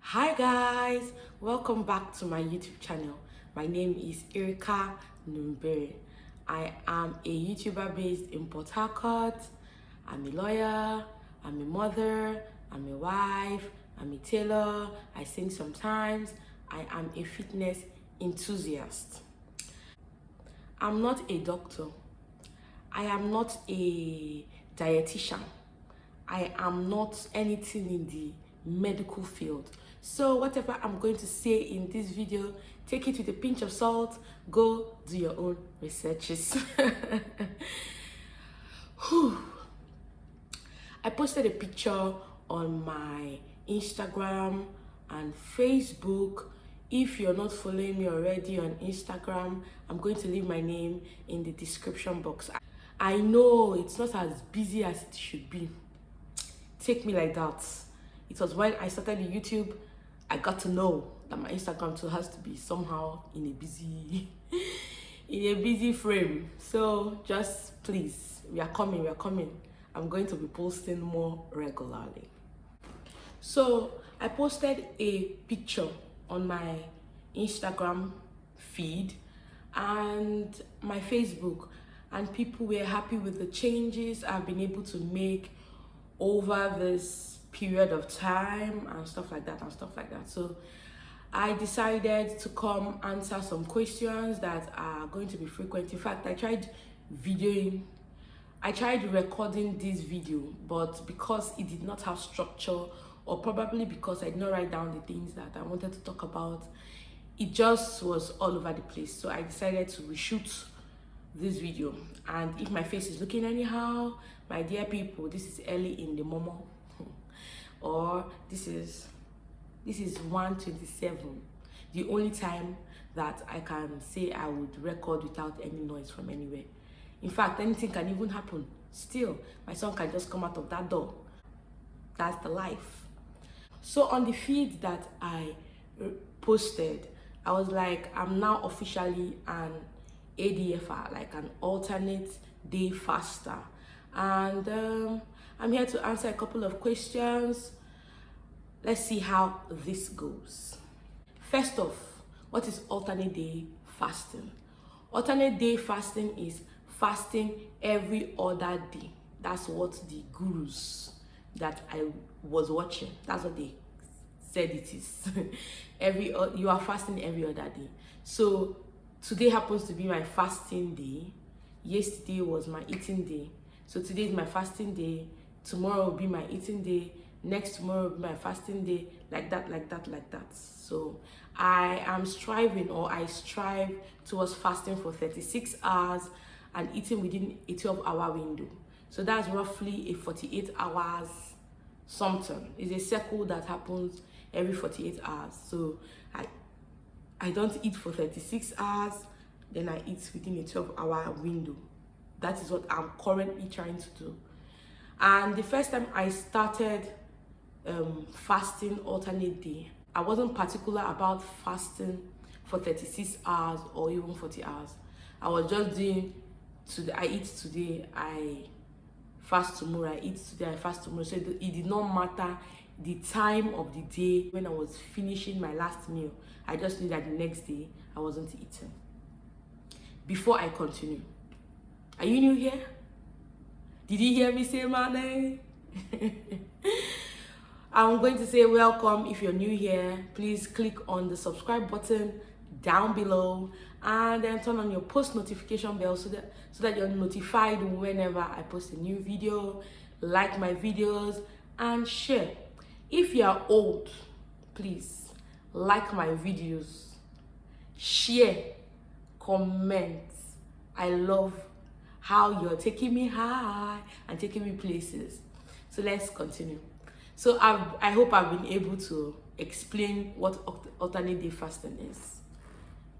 Hi guys, welcome back to my YouTube channel. My name is Erika Numbere. I am a YouTuber based in Port Harcourt. I'm a lawyer, I'm a mother, I'm a wife, I'm a tailor, I sing sometimes, I am a fitness enthusiast. I'm not a doctor. I am not a dietitian. I am not anything in the medical field. So whatever I'm going to say in this video, take it with a pinch of salt. Go do your own researches. I posted a picture on my Instagram and Facebook. If you're not following me already on Instagram, I'm going to leave my name in the description box. I know it's not as busy as it should be. Take me like that. It was when I started the YouTube, I got to know that my Instagram too has to be somehow in a busy frame. So just please, we are coming. I'm going to be posting more regularly. So I posted a picture on my Instagram feed and my Facebook, and people were happy with the changes I've been able to make over this period of time and stuff like that. So I decided to come answer some questions that are going to be frequent. In fact, I tried recording this video, but because it did not have structure, or probably because I did not write down the things that I wanted to talk about, it just was all over the place. So I decided to reshoot this video. And if my face is looking anyhow, my dear people, this is early in the momo, or this is 1:27, the only time that I can say I would record without any noise from anywhere. In fact, anything can even happen. Still, my son can just come out of that door. That's the life. So on the feed that I posted, I was like, I'm now officially an ADFR, like an alternate day faster. And I'm here to answer a couple of questions. Let's see how this goes. First off, what is alternate day fasting? Alternate day fasting is fasting every other day. That's what the gurus that I was watching, that's what they said it is. You are fasting every other day. So today happens to be my fasting day. Yesterday was my eating day. So today is my fasting day. Tomorrow will be my eating day. Next tomorrow will be my fasting day. Like that. So I strive towards fasting for 36 hours and eating within a 12-hour window. So that's roughly a 48 hours something. It's a circle that happens every 48 hours. So I don't eat for 36 hours, then I eat within a 12-hour window. That is what I'm currently trying to do. And the first time I started fasting alternate day, I wasn't particular about fasting for 36 hours or even 40 hours. I was just doing I eat today, I fast tomorrow, I eat today, I fast tomorrow. So it did not matter the time of the day when I was finishing my last meal. I just knew that the next day I wasn't eating. Before I continue, are you new here? Did you hear me say my name? I'm going to say welcome. If you're new here, please click on the subscribe button down below and then turn on your post notification bell so that you're notified whenever I post a new video. Like my videos and share. If you are old, please like my videos, share, comment. I love how you're taking me high and taking me places. So let's continue. So I hope I've been able to explain what alternate day fasting is.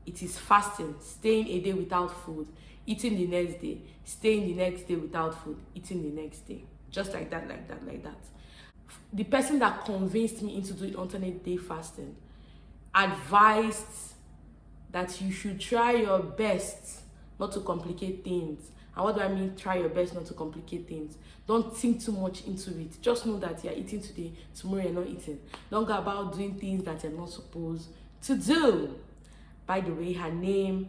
It is fasting, staying a day without food, eating the next day, staying the next day without food, eating the next day. Just like that. The person that convinced me into doing alternate day fasting advised that you should try your best not to complicate things And what do I mean? Try your best not to complicate things. Don't think too much into it. Just know that you're eating today, tomorrow you're not eating. Don't go about doing things that you're not supposed to do. By the way, her name,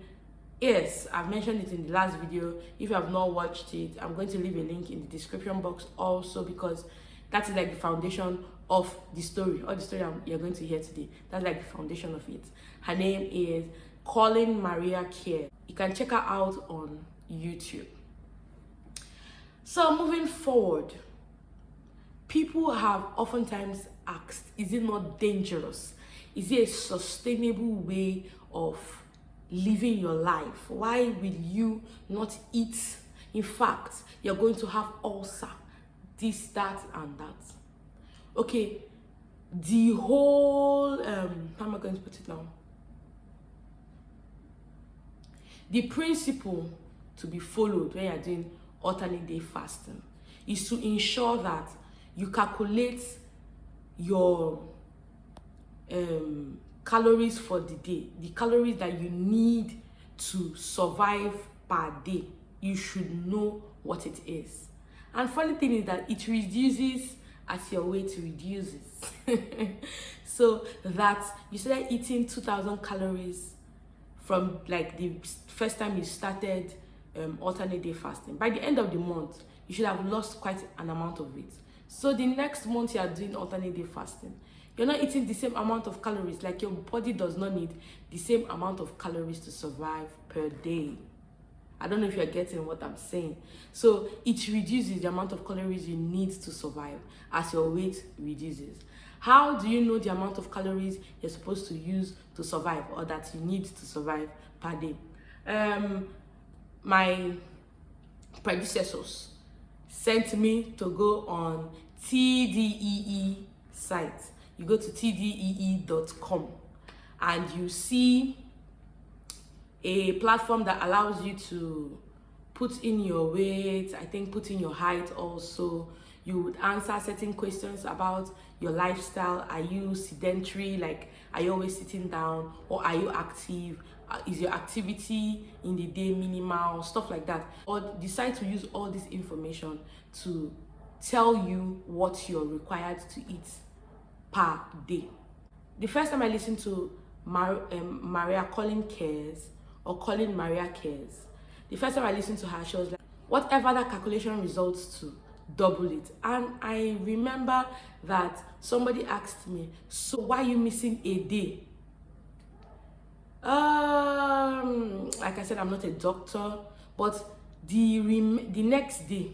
yes, I've mentioned it in the last video. If you have not watched it, I'm going to leave a link in the description box also, because that is like the foundation of the story, or the story you're going to hear today. That's like the foundation of it. Her name is Colin Maria Care. You can check her out on YouTube. So moving forward, people have oftentimes asked, is it not dangerous? Is it a sustainable way of living your life? Why will you not eat? In fact, you're going to have ulcer, this, that, and that. Okay, the whole, how am I going to put it now? The principle to be followed when you're doing alternate day fasting is to ensure that you calculate your calories for the day, the calories that you need to survive per day. You should know what it is. And funny thing is that it reduces as your weight reduces. So that you start eating 2,000 calories from like the first time you started alternate day fasting. By the end of the month, you should have lost quite an amount of weight. So the next month you are doing alternate day fasting, you're not eating the same amount of calories. Like your body does not need the same amount of calories to survive per day. I don't know if you're getting what I'm saying. So it reduces the amount of calories you need to survive as your weight reduces. How do you know the amount of calories you're supposed to use to survive, or that you need to survive per day? My predecessors sent me to go on TDEE site. You go to TDEE.com and you see a platform that allows you to put in your weight, I think put in your height also. You would answer certain questions about your lifestyle. Are you sedentary? Like, are you always sitting down? Or are you active? Is your activity in the day minimal? Stuff like that. Or decide to use all this information to tell you what you're required to eat per day. The first time I listened to Maria Colin Cares, or Colin Maria Cares, the first time I listened to her, she was like, whatever that calculation results to, double it. And I remember that somebody asked me, so why are you missing a day? Like I said, I'm not a doctor, but the next day,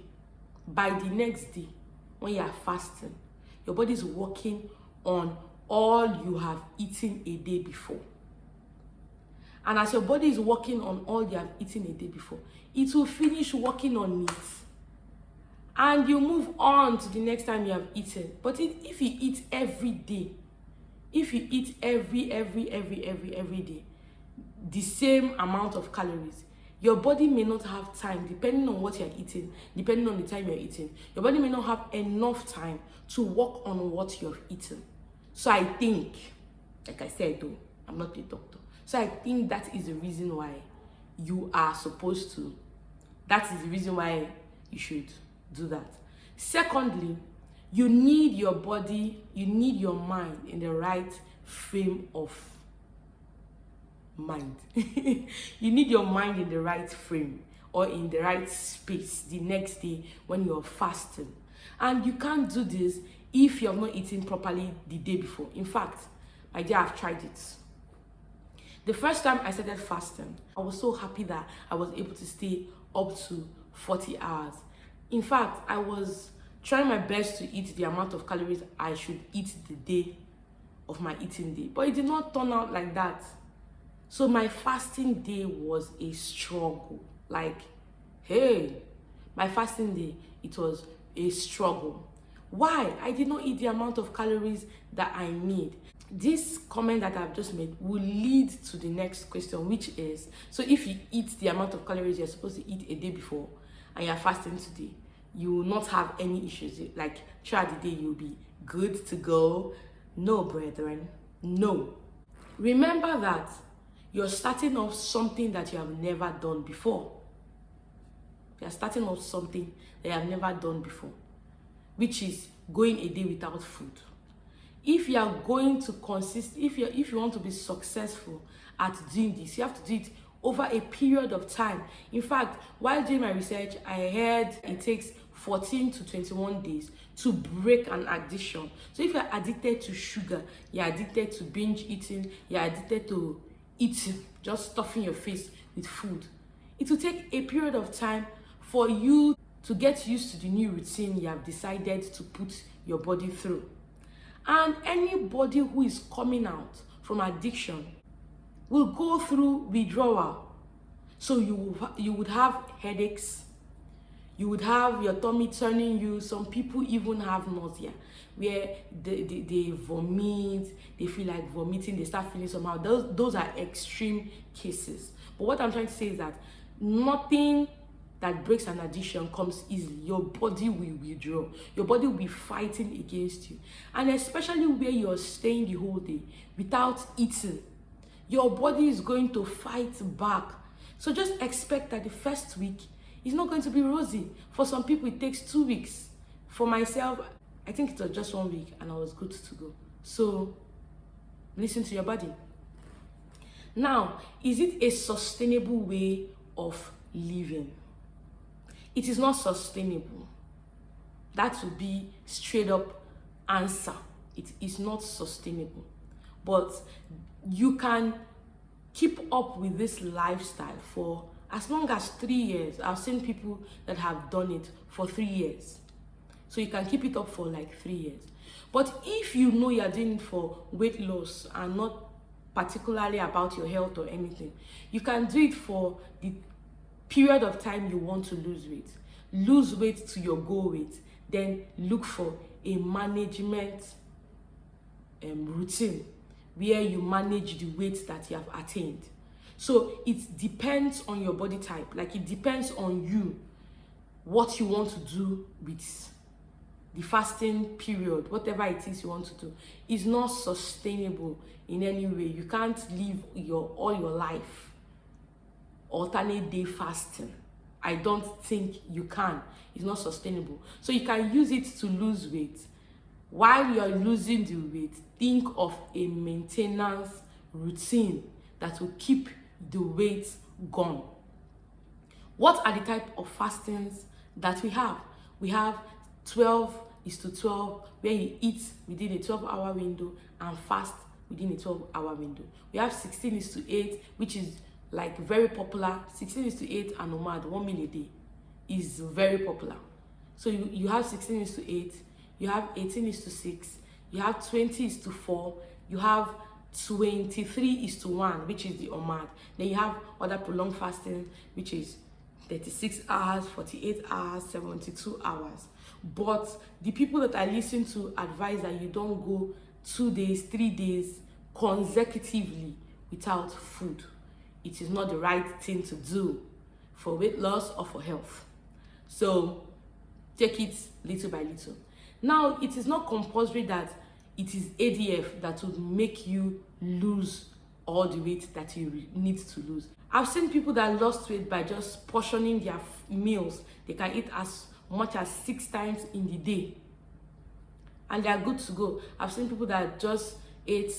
by the next day, when you are fasting, your body is working on all you have eaten a day before. And as your body is working on all you have eaten a day before, it will finish working on it. And you move on to the next time you have eaten. But if you eat every day, if you eat every day, the same amount of calories, your body may not have time, depending on what you're eating, depending on the time you're eating, your body may not have enough time to work on what you've eaten. So I think, like I said though, I'm not a doctor. So I think that is the reason why you are supposed to, that is the reason why you should do that. Secondly, you need your body, you need your mind in the right frame of mind. You need your mind in the right frame, or in the right space the next day when you're fasting. And you can't do this if you're not eating properly the day before. In fact, my dear, I've tried it. The first time I started fasting, I was so happy that I was able to stay up to 40 hours. In fact, I was trying my best to eat the amount of calories I should eat the day of my eating day, but it did not turn out like that. So my fasting day was a struggle. Like, hey, my fasting day, it was a struggle. Why? I did not eat the amount of calories that I need. This comment that I've just made will lead to the next question, which is, so if you eat the amount of calories you're supposed to eat a day before and you're fasting today, you will not have any issues. Like, throughout the day, you'll be good to go. No, brethren, no. Remember that you're starting off something that you have never done before. You are starting off something that you have never done before, which is going a day without food. If you are going to if you want to be successful at doing this, you have to do it over a period of time. In fact, while doing my research, I heard it takes 14 to 21 days to break an addiction. So if you're addicted to sugar, you're addicted to binge eating, you're addicted to eating, just stuffing your face with food, it will take a period of time for you to get used to the new routine you have decided to put your body through. And anybody who is coming out from addiction will go through withdrawal. So you would have headaches, you would have your tummy turning you. Some people even have nausea, where they vomit, they feel like vomiting, they start feeling somehow. Those are extreme cases. But what I'm trying to say is that nothing that breaks an addiction comes easily. Your body will withdraw. Your body will be fighting against you. And especially where you're staying the whole day without eating, your body is going to fight back. So just expect that the first week is not going to be rosy. For some people, it takes 2 weeks. For myself, I think it was just 1 week and I was good to go. So listen to your body. Now, is it a sustainable way of living? It is not sustainable. That would be straight up answer. It is not sustainable. But you can keep up with this lifestyle for as long as 3 years. I've seen people that have done it for 3 years. So you can keep it up for like 3 years. But if you know you're doing it for weight loss and not particularly about your health or anything, you can do it for the period of time you want to lose weight. Lose weight to your goal weight. Then look for a management routine where you manage the weight that you have attained. So it depends on your body type. Like, it depends on you, what you want to do with the fasting period, whatever it is you want to do. Is not sustainable in any way. You can't live all your life alternate day fasting. I don't think you can. It's not sustainable. So you can use it to lose weight. While you're losing the weight, think of a maintenance routine that will keep the weight gone. What are the type of fastings that we have? We have 12:12, where you eat within a 12-hour window and fast within a 12-hour window. We have 16:8, which is like very popular. 16:8 and nomad, 1 meal a day, is very popular. So you have 16:8, you have 18:6, you have 20:4, you have 23:1, which is the omad. Then you have other prolonged fasting, which is 36 hours, 48 hours, 72 hours. But the people that I listen to advise that you don't go 2 days, 3 days consecutively without food. It is not the right thing to do for weight loss or for health. So take it little by little. Now, it is not compulsory that it is ADF that would make you lose all the weight that you need to lose. I've seen people that lost weight by just portioning their meals. They can eat as much as 6 times in the day, and they are good to go. I've seen people that just ate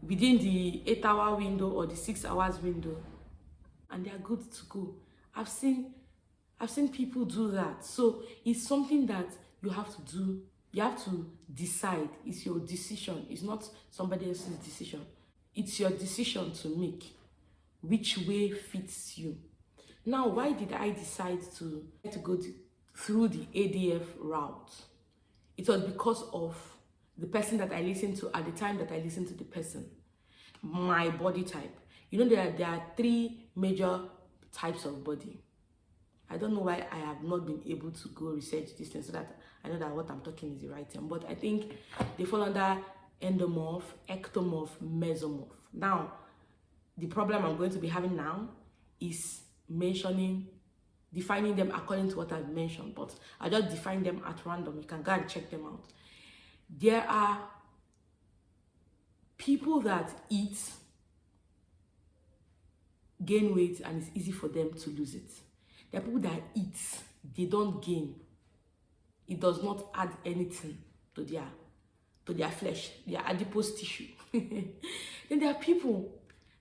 within the 8-hour window or the 6 hours window, and they are good to go. I've seen people do that. So it's something that you have to do. You have to decide. It's your decision. It's not somebody else's decision. It's your decision to make which way fits you. Now, why did I decide to go through the ADF route? It was because of the person that I listened to at the time that I listened to the person. My body type. You know, there are 3 major types of body. I don't know why I have not been able to go research this thing so that I know that what I'm talking is the right term. But I think they fall under endomorph, ectomorph, mesomorph. Now, the problem I'm going to be having now is defining them according to what I've mentioned. But I just define them at random. You can go and check them out. There are people that gain weight and it's easy for them to lose it. There are people that eat, they don't gain. It does not add anything to their flesh, their adipose tissue. Then there are people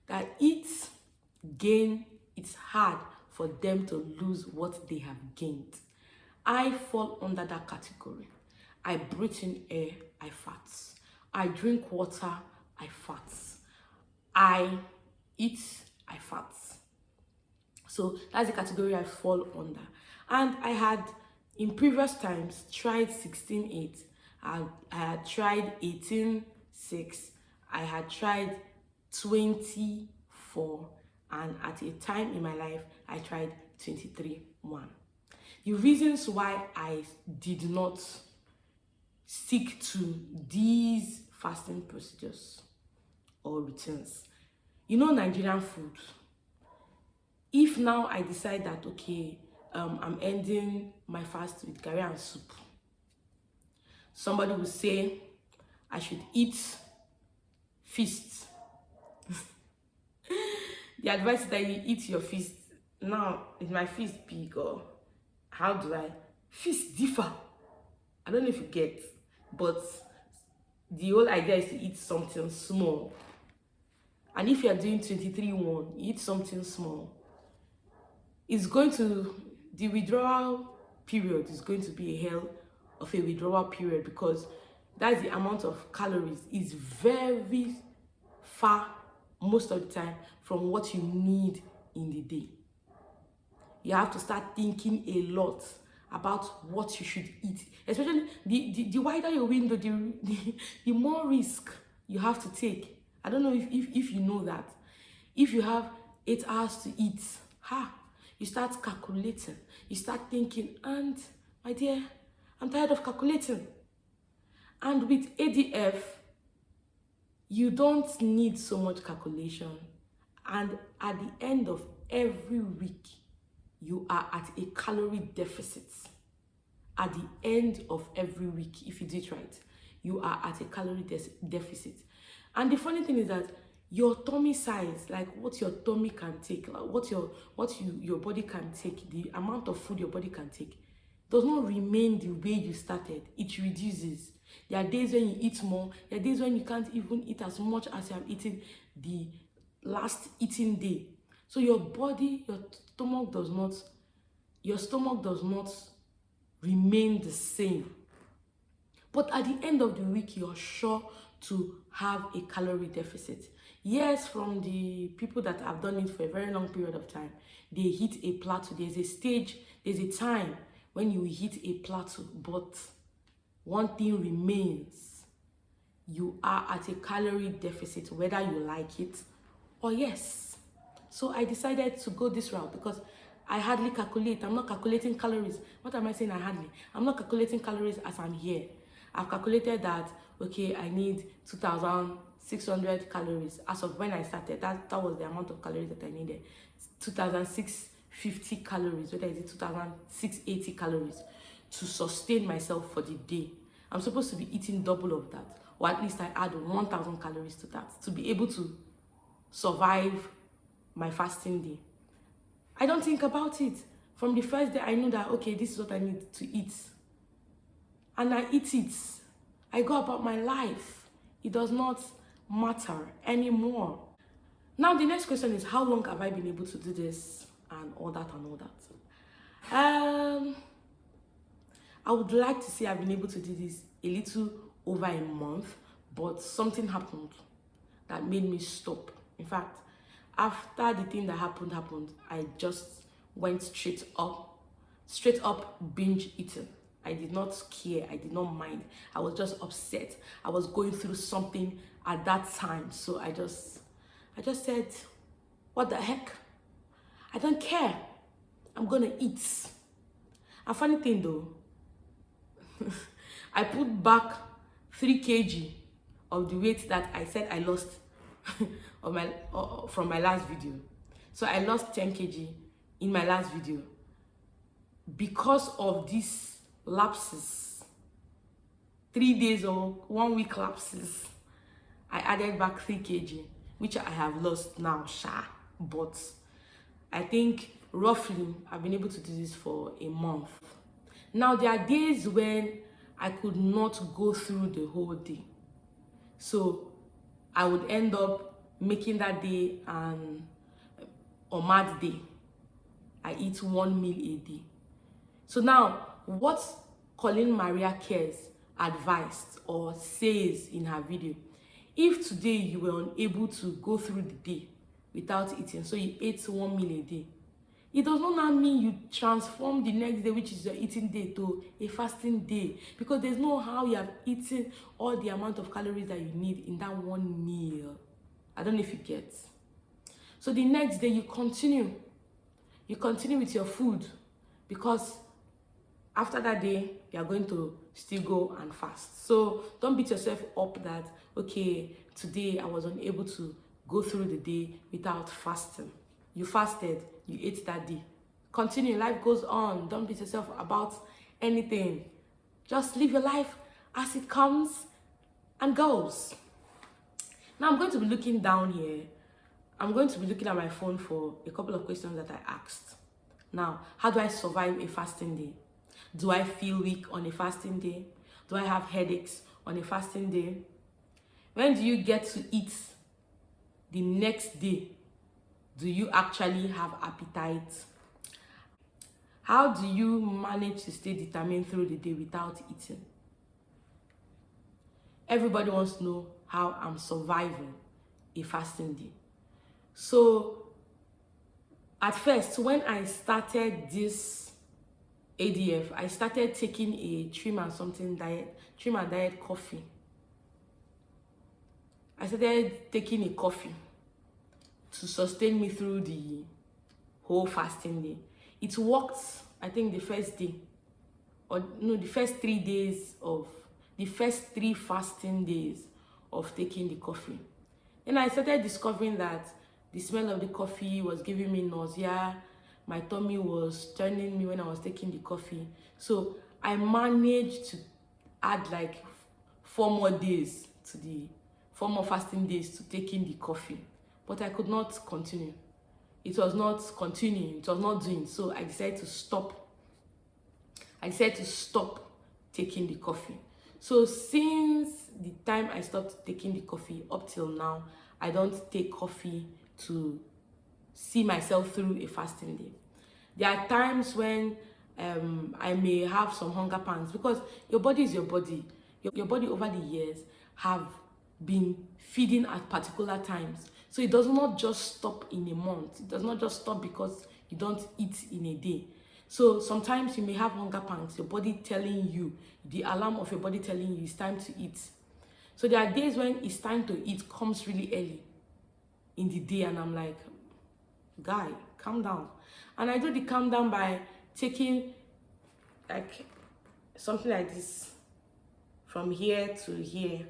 that eat, gain, it's hard for them to lose what they have gained. I fall under that category. I breathe in air, I fat. I drink water, I fat. I eat, I fat. So that's the category I fall under. And I had, in previous times, tried 16-8. I had tried 18-6. I had tried 24. And at a time in my life, I tried 23-1. The reasons why I did not stick to these fasting procedures or routines. You know, Nigerian food. If now I decide that, okay, I'm ending my fast with curry and soup, somebody will say I should eat feast. The advice is that you eat your feast. Now, is my feast big, or how do I? Feast differ. I don't know if you get, but the whole idea is to eat something small. And if you are doing 23-1, eat something small. It's going to, the withdrawal period is going to be a hell of a withdrawal period, because that's the amount of calories is very far most of the time from what you need in the day. You have to start thinking a lot about what you should eat, especially the wider your window, the more risk you have to take. I don't know if you know that. If you have 8 hours to eat, you start calculating, you start thinking, and my dear, I'm tired of calculating. And with ADF, you don't need so much calculation. And at the end of every week, you are at a calorie deficit. At the end of every week, if you do it right, you are at a calorie deficit. And the funny thing is that your tummy size, like what your tummy can take, like what your body can take, the amount of food your body can take, does not remain the way you started. It reduces. There are days when you eat more. There are days when you can't even eat as much as you have eaten the last eating day. So your body, your stomach does not remain the same. But at the end of the week, you're sure to have a calorie deficit. Yes, from the people that have done it for a very long period of time, they hit a plateau. There's a stage, there's a time when you hit a plateau, but one thing remains. You are at a calorie deficit, whether you like it or yes. So I decided to go this route because I hardly calculate. I'm not calculating calories. What am I saying? I'm not calculating calories as I'm here. I've calculated that, okay, I need 2,600 calories. As of when I started, that was the amount of calories that I needed. 2,650 calories, whether it's 2,680 calories to sustain myself for the day. I'm supposed to be eating double of that, or at least I add 1,000 calories to that to be able to survive my fasting day. I don't think about it. From the first day, I know that, okay, this is what I need to eat. And I eat it. I go about my life. It does not matter anymore. Now, the next question is, how long have I been able to do this and all that and all that? I would like to say I've been able to do this a little over a month, but something happened that made me stop. In fact, after the thing that happened, I just went straight up binge eating. I did not care. I did not mind. I was just upset. I was going through something at that time. So I just said, what the heck? I don't care. I'm gonna eat. A funny thing though, I put back 3 kg of the weight that I said I lost from my last video. So I lost 10 kg in my last video. Because of these lapses, 3 days or 1 week lapses, I added back 3 kg, which I have lost now, but I think roughly, I've been able to do this for a month. Now, there are days when I could not go through the whole day. So I would end up making that day an mad day. I eat 1 meal a day. So now, what Colleen Maria Cares advised or says in her video, if today you were unable to go through the day without eating, so you ate 1 meal a day, it does not now mean you transform the next day, which is your eating day, to a fasting day, because there's no how you have eaten all the amount of calories that you need in that 1 meal. I don't know if you get. So the next day you continue with your food, because after that day you are going to still go and fast. So don't beat yourself up that, okay, today I was unable to go through the day without fasting. You fasted, you ate that day. Continue, life goes on. Don't beat yourself about anything. Just live your life as it comes and goes. Now I'm going to be looking down here. I'm going to be looking at my phone for a couple of questions that I asked. Now, how do I survive a fasting day? Do I feel weak on a fasting day? Do I have headaches on a fasting day? When do you get to eat the next day? Do you actually have appetite? How do you manage to stay determined through the day without eating? Everybody wants to know how I'm surviving a fasting day. So at first, when I started this ADF, I started taking a trim and diet coffee. I started taking a coffee to sustain me through the whole fasting day. It worked, I think, the first day, or no, the first 3 days of the first 3 fasting days of taking the coffee. Then I started discovering that the smell of the coffee was giving me nausea. My tummy was turning me when I was taking the coffee. So I managed to add like 4 more days to the 4 more fasting days to taking the coffee. But I could not continue. It was not continuing, it was not doing. So I decided to stop. Taking the coffee. So since the time I stopped taking the coffee up till now, I don't take coffee to see myself through a fasting day. There are times when I may have some hunger pangs, because your body is your body. Your body over the years have been feeding at particular times. So it does not just stop in a month. It does not just stop because you don't eat in a day. So sometimes you may have hunger pangs, your body telling you, the alarm of your body telling you it's time to eat. So there are days when it's time to eat comes really early in the day, and I'm like, guy, calm down. And I do the calm down by taking like something like this from here to here,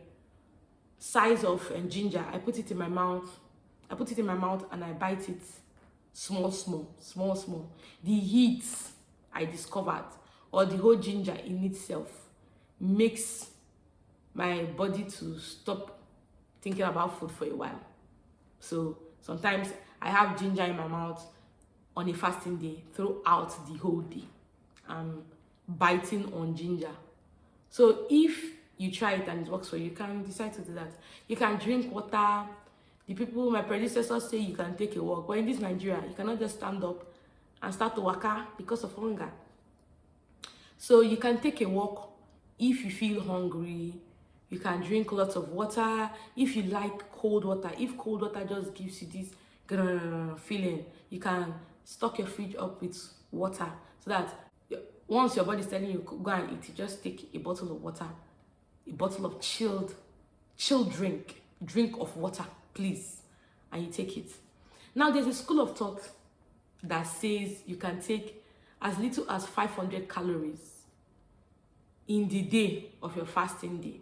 size of ginger. I put it in my mouth and I bite it small. The heat I discovered, or the whole ginger in itself, makes my body to stop thinking about food for a while. So sometimes I have ginger in my mouth on a fasting day throughout the whole day. I'm biting on ginger. So if you try it and it works for you, you can decide to do that. You can drink water. My predecessors say you can take a walk, but in this Nigeria, you cannot just stand up and start to waka because of hunger. So you can take a walk if you feel hungry. You can drink lots of water. If you like cold water, if cold water just gives you this feeling, you can stock your fridge up with water, so that once your body is telling you go and eat, you just take a bottle of water, a bottle of chilled drink of water, please, and you take it. Now there's a school of thought that says you can take as little as 500 calories in the day of your fasting day.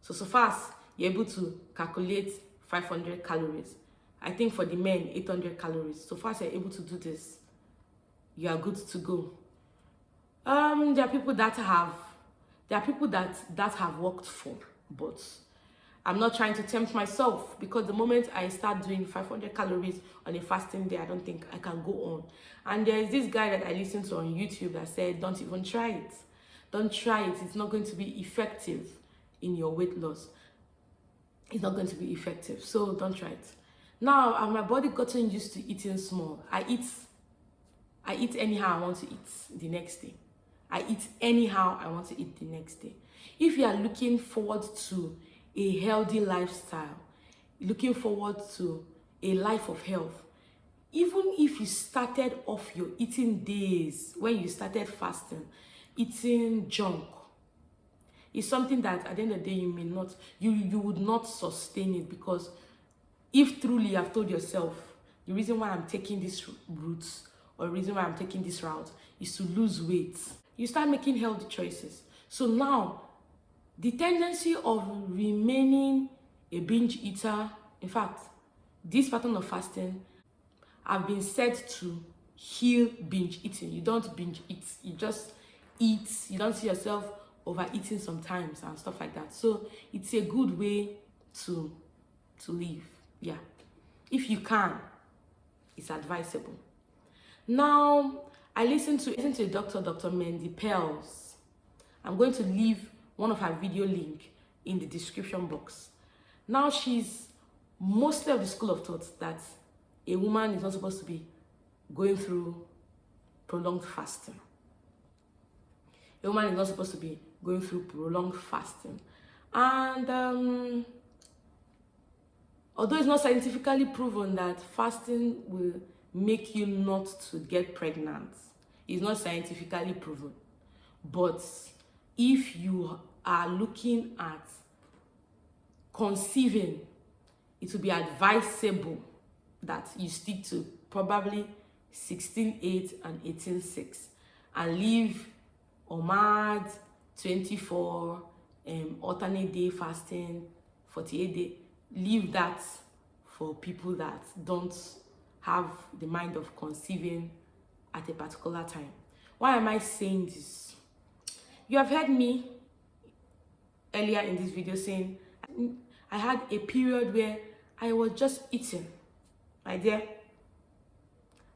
So fast you're able to calculate 500 calories. I think for the men, 800 calories. So fast you're able to do this, you are good to go. There are people that have worked for, but I'm not trying to tempt myself, because the moment I start doing 500 calories on a fasting day, I don't think I can go on. And there's this guy that I listened to on YouTube that said, don't even try it. Don't try it. It's not going to be effective in your weight loss. It's not going to be effective. So don't try it. Now, my body gotten used to eating small. I eat anyhow I want to eat the next day. I eat anyhow I want to eat the next day. If you are looking forward to a healthy lifestyle, looking forward to a life of health, even if you started off your eating days, when you started fasting, eating junk, it's something that at the end of the day you would not sustain it. Because if truly you have told yourself, the reason why I'm taking this route, or the reason why I'm taking this route is to lose weight, you start making healthy choices. So now, the tendency of remaining a binge eater, in fact, this pattern of fasting have been said to heal binge eating. You don't binge eat, you just eat. You don't see yourself overeating sometimes and stuff like that. So it's a good way to live. Yeah, if you can, it's advisable. Now, I listened to Dr. Mandy Pels. I'm going to leave one of her video link in the description box. Now, she's mostly of the school of thought that a woman is not supposed to be going through prolonged fasting. A woman is not supposed to be going through prolonged fasting. And although it's not scientifically proven that fasting will make you not to get pregnant, it's not scientifically proven. But if you are looking at conceiving, it will be advisable that you stick to probably 16-8 and 18-6 and leave OMAD, 24, alternate day fasting, 48 day. Leave that for people that don't have the mind of conceiving at a particular time. Why am I saying this? You have heard me earlier in this video saying I had a period where I was just eating, my dear.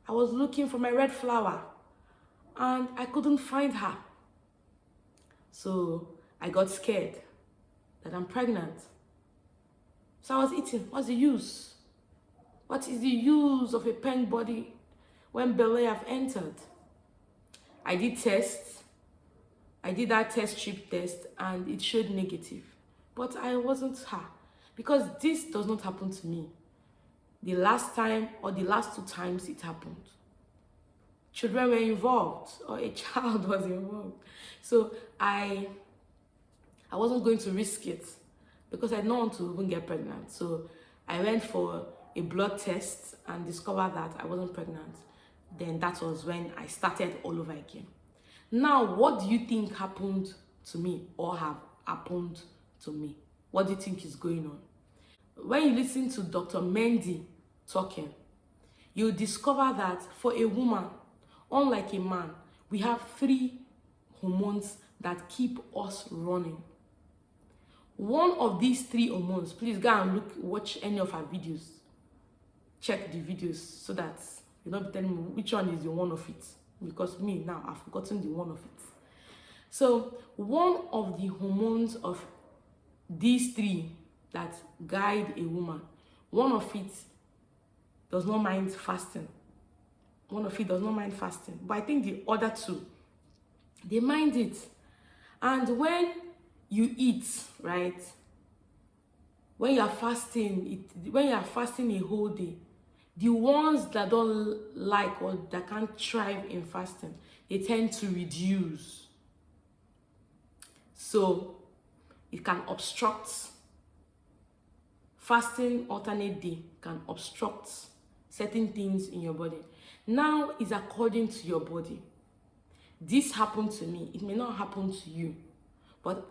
I was looking for my red flower and I couldn't find her. So I got scared that I'm pregnant. So I was eating. What's the use? What is the use of a pen body when belly have entered? I did tests. I did that test strip test and it showed negative. But I wasn't her, because this does not happen to me. The last time or the last 2 times it happened, children were involved, or a child was involved. So I wasn't going to risk it because I didn't want to even get pregnant. So I went for a blood test and discovered that I wasn't pregnant. Then that was when I started all over again. Now, what do you think happened to me or have happened to me? What do you think is going on? When you listen to Dr. Mendy talking, you'll discover that for a woman, unlike a man, we have 3 hormones that keep us running. One of these 3 hormones, please go and watch any of our videos. Check the videos so that you'll not be telling me which one is the one of it. Because me, now, I've forgotten the one of it. So, one of the hormones of these 3 that guide a woman, one of it does not mind fasting. One of it does not mind fasting. But I think the other 2, they mind it. And when you eat, right? When you are fasting a whole day, the ones that don't like or that can't thrive in fasting, they tend to reduce. So it can obstruct. Fasting alternate day can obstruct certain things in your body. Now is according to your body. This happened to me. It may not happen to you. But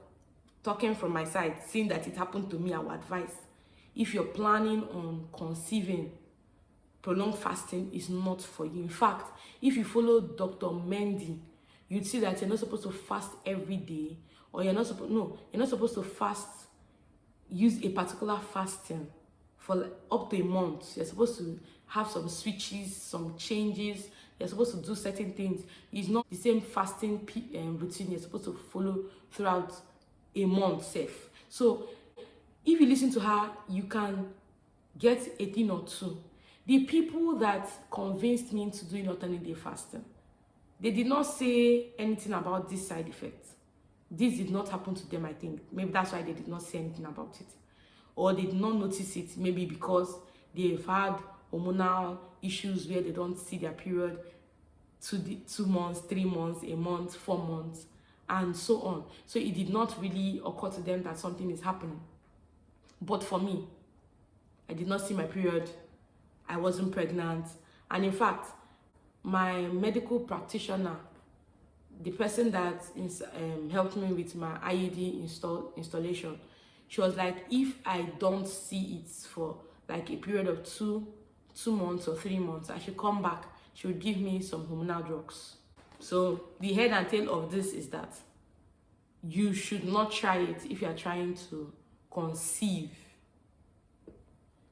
talking from my side, seeing that it happened to me, I would advise, if you're planning on conceiving, prolonged fasting is not for you. In fact, if you follow Dr. Mendy, you'd see that you're not supposed to fast every day, or you're not supposed to fast use a particular fasting for like up to a month. You're supposed to have some switches, some changes. You're supposed to do certain things. It's not the same fasting routine you're supposed to follow throughout a month safe. So if you listen to her, you can get a thing or two. The people that convinced me into doing alternate day fasting, they did not say anything about this side effect. This did not happen to them, I think. Maybe that's why they did not say anything about it. Or they did not notice it, maybe because they've had hormonal issues where they don't see their period 2 months, 3 months, a month, 4 months, and so on. So it did not really occur to them that something is happening. But for me, I did not see my period. I wasn't pregnant. And in fact, my medical practitioner, the person that helped me with my IUD installation, she was like, if I don't see it for like a period of 2 months or 3 months, I should come back. She would give me some hormonal drugs. So the head and tail of this is that you should not try it if you are trying to conceive.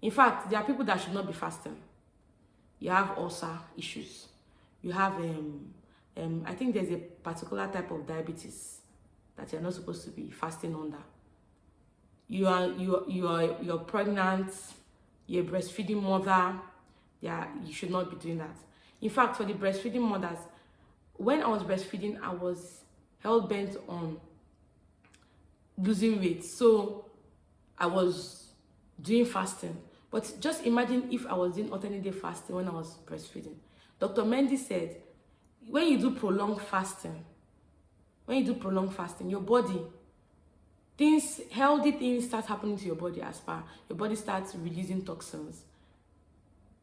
In fact, there are people that should not be fasting. You have ulcer issues. You have I think there's a particular type of diabetes that you're not supposed to be fasting under. You're pregnant, you're a breastfeeding mother. Yeah, you should not be doing that. In fact, for the breastfeeding mothers, when I was breastfeeding, I was hell bent on losing weight. So I was doing fasting. But just imagine if I was doing alternate day fasting when I was breastfeeding. Dr. Mendy said, when you do prolonged fasting, your body, healthy things start happening to your body as far. Your body starts releasing toxins,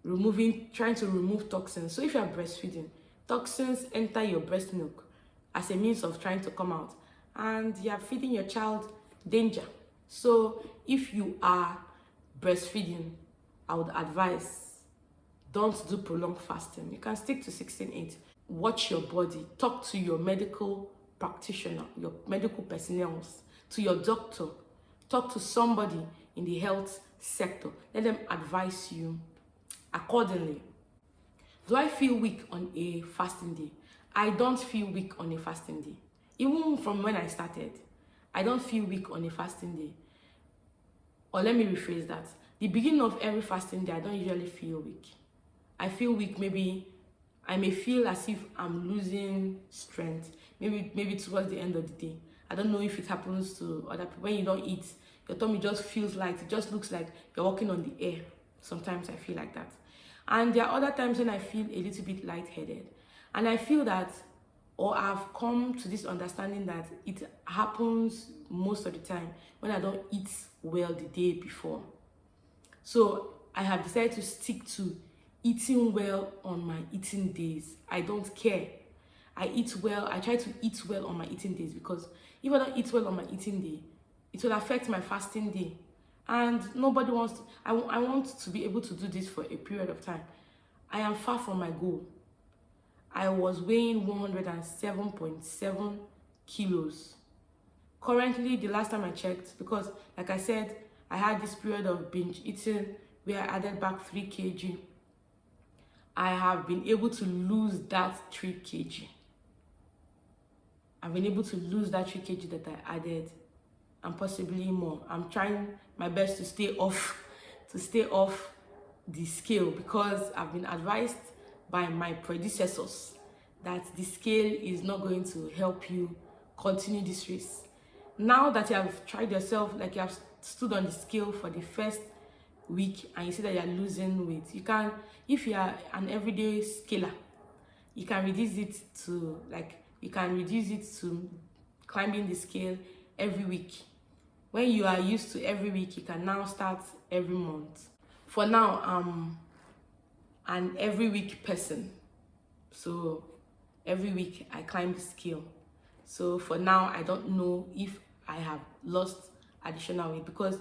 trying to remove toxins. So if you are breastfeeding, toxins enter your breast milk as a means of trying to come out, and you are feeding your child danger. So if you are breastfeeding, I would advise, don't do prolonged fasting. You can stick to 16-8. Watch your body. Talk to your medical practitioner, your medical personnel, to your doctor. Talk to somebody in the health sector. Let them advise you accordingly. Do I feel weak on a fasting day? I don't feel weak on a fasting day. Even from when I started, I don't feel weak on a fasting day. Or let me rephrase that. The beginning of every fasting day, I don't usually feel weak. I feel weak, maybe I may feel as if I'm losing strength. Maybe towards the end of the day. I don't know if it happens to other people. When you don't eat, your tummy just feels light. It just looks like you're walking on the air. Sometimes I feel like that. And there are other times when I feel a little bit lightheaded. And I feel that, or I've come to this understanding that it happens most of the time when I don't eat well the day before. So I have decided to stick to eating well on my eating days. I don't care. I eat well. I try to eat well on my eating days, because if I don't eat well on my eating day, it will affect my fasting day. And nobody wants to, I want to be able to do this for a period of time. I am far from my goal. I was weighing 107.7 kilos. Currently, the last time I checked, because like I said, I had this period of binge eating where I added back 3 kg. I have been able to lose that 3 kg. I've been able to lose that 3 kg that I added, and possibly more. I'm trying my best to stay off the scale, because I've been advised by my predecessors that the scale is not going to help you continue this race. Now that you have tried yourself, like you have stood on the scale for the first week and you see that you're losing weight, you can, if you are an everyday scaler, you can reduce it to climbing the scale every week. When you are used to every week, you can now start every month. For now, I'm an every week person. So every week I climb the scale. So for now, I don't know if I have lost additional weight, because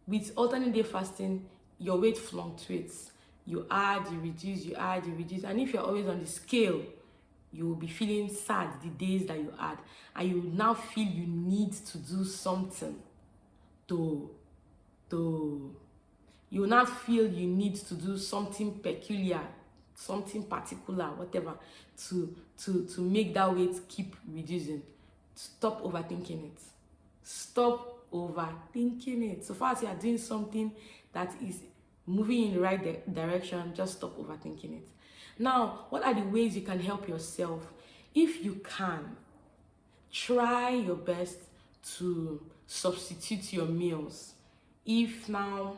with alternate day fasting, your weight fluctuates. You add, you reduce, you add, you reduce. And if you're always on the scale, you will be feeling sad the days that you add. And you will now feel you need to do something to to, you will not feel you need to do something peculiar, something particular, whatever, to make that weight keep reducing. Stop overthinking it. Stop overthinking it. So far as you are doing something that is moving in the right direction, just stop overthinking it. Now, what are the ways you can help yourself? If you can, try your best to substitute your meals. If now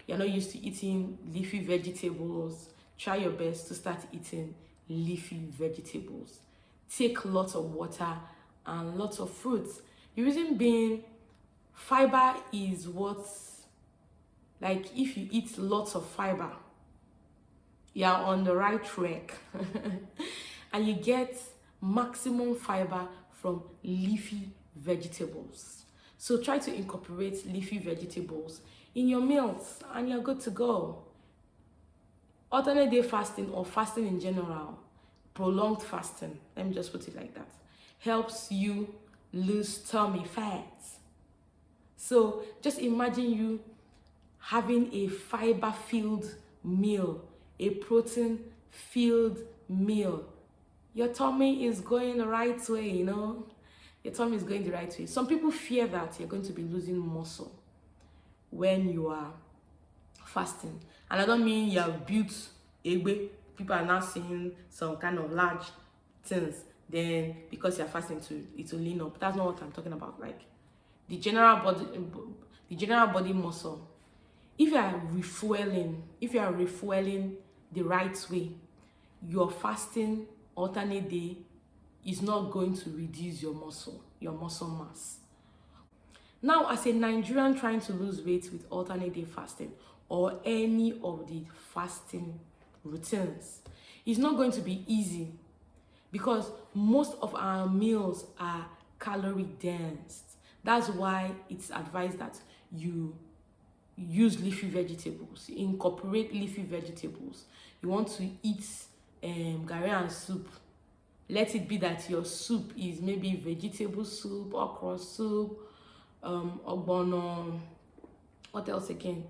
you're not used to eating leafy vegetables, try your best to start eating leafy vegetables. Take lots of water and lots of fruits. The reason being, fiber is what's, like, if you eat lots of fiber, you're on the right track. And you get maximum fiber from leafy vegetables. So try to incorporate leafy vegetables in your meals and you're good to go. Alternate day fasting, or fasting in general, prolonged fasting, let me just put it like that, helps you lose tummy fat. So just imagine you having a fiber-filled meal, a protein-filled meal. Your tummy is going the right way, you know? Your tummy is going the right way. Some people fear that you're going to be losing muscle when you are fasting. And I don't mean you have built egbe. People are now seeing some kind of large things. Then because you're fasting, it will lean up. That's not what I'm talking about. Like the general body muscle. If you are refueling the right way, your fasting alternate day is not going to reduce your muscle mass. Now, as a Nigerian trying to lose weight with alternate day fasting or any of the fasting routines, it's not going to be easy because most of our meals are calorie dense. That's why it's advised that you use leafy vegetables, incorporate leafy vegetables. You want to eat garri and soup. Let it be that your soup is maybe vegetable soup, okra soup, ogbono, what else again?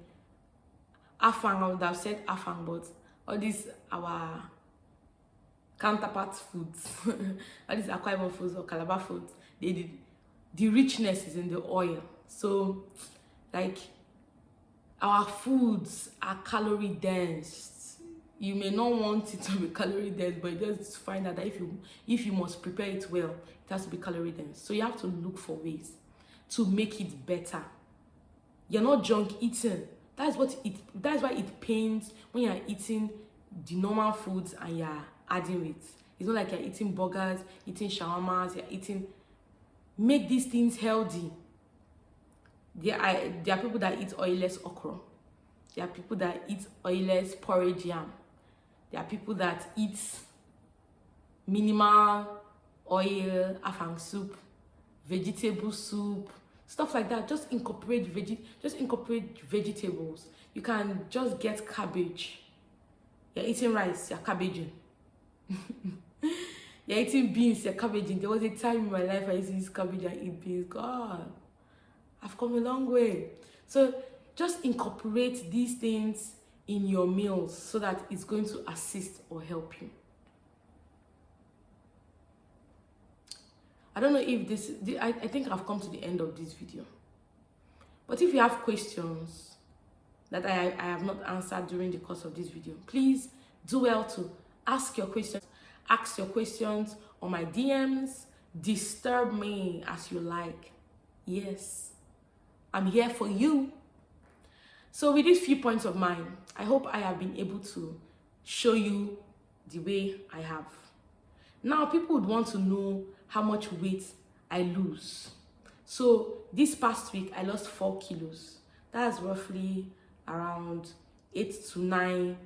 Afang, I would have said afang, but all these our counterpart foods, all these Akwa Ibom foods or Calabar foods, the richness is in the oil. So, like, our foods are calorie dense. You may not want it to be calorie dense, but just find out that if you must prepare it well, it has to be calorie dense. So you have to look for ways to make it better. You're not junk eating. That's why it pains when you're eating the normal foods and you're adding it. It's not like you're eating burgers, eating shawarmas, you're eating. Make these things healthy. There are people that eat oilless okra. There are people that eat oilless porridge yam. There are people that eat minimal oil afang soup, vegetable soup, stuff like that. Just incorporate vegetables. You can just get cabbage. You're eating rice, you're cabbaging. You're eating beans, you're cabbaging. There was a time in my life I used to eat cabbage and eat beans. God, I've come a long way. So just incorporate these things in your meals so that it's going to assist or help you. I don't know if I think I've come to the end of this video. But if you have questions that I have not answered during the course of this video, please do well to ask your questions. Ask your questions on my DMs. Disturb me as you like. Yes, I'm here for you. So with these few points of mine, I hope I have been able to show you the way I have. Now, people would want to know how much weight I lose. So this past week, I lost 4 kilos. That's roughly around 8 to 9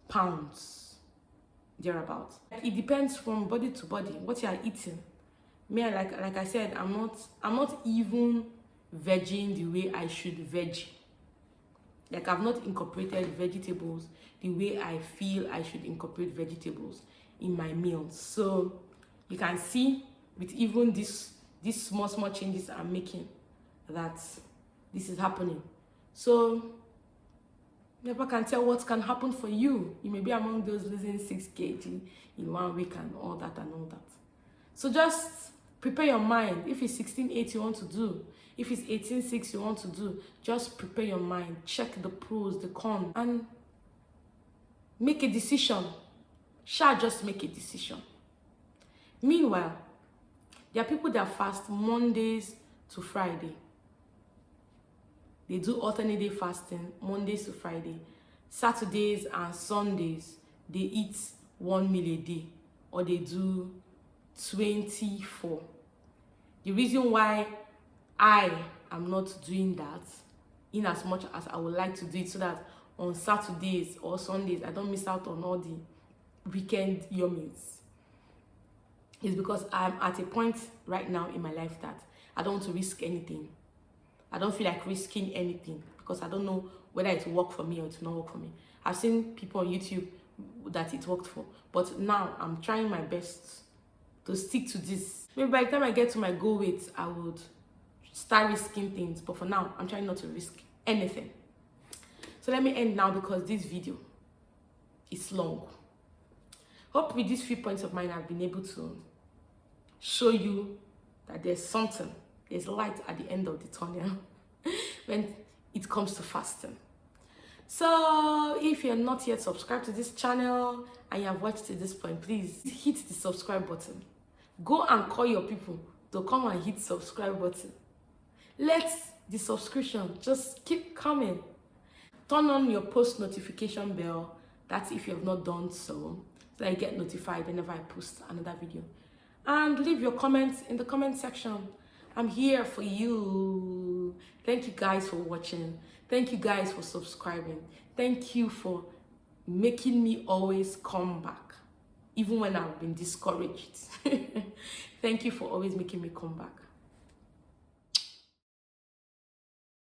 pounds, thereabouts. It depends from body to body, what you are eating. Me, like I said, I'm not even vegging the way I should veg. Like, I've not incorporated vegetables the way I feel I should incorporate vegetables in my meals. So you can see with even these small changes I'm making that this is happening. So never can tell what can happen for you. You may be among those losing 6 kg in 1 week and all that. So just prepare your mind. If it's 16.8 you want to do, if it's 18.6 you want to do, just prepare your mind. Check the pros, the cons, and make a decision. Just make a decision. Meanwhile, there are people that fast Mondays to Friday. They do alternate day fasting, Mondays to Friday. Saturdays and Sundays, they eat 1 meal a day, or they do 24. The reason why I am not doing that, in as much as I would like to do it, so that on Saturdays or Sundays I don't miss out on all the weekend yummies, is because I'm at a point right now in my life that I don't want to risk anything. I don't feel like risking anything because I don't know whether it will work for me or it will not work for me. I've seen people on YouTube that it worked for, but now I'm trying my best to stick to this. Maybe by the time I get to my goal weight, I would start risking things, but for now, I'm trying not to risk anything. So let me end now because this video is long. Hope with these few points of mine, I've been able to show you that there's light at the end of the tunnel when it comes to fasting. So if you're not yet subscribed to this channel and you have watched to this point, please hit the subscribe button. Go and call your people to come and hit subscribe button. Let the subscription just keep coming. Turn on your post notification bell. That's if you have not done so that you get notified whenever I post another video. And leave your comments in the comment section. I'm here for you. Thank you guys for watching. Thank you guys for subscribing. Thank you for making me always come back, even when I've been discouraged. Thank you for always making me come back.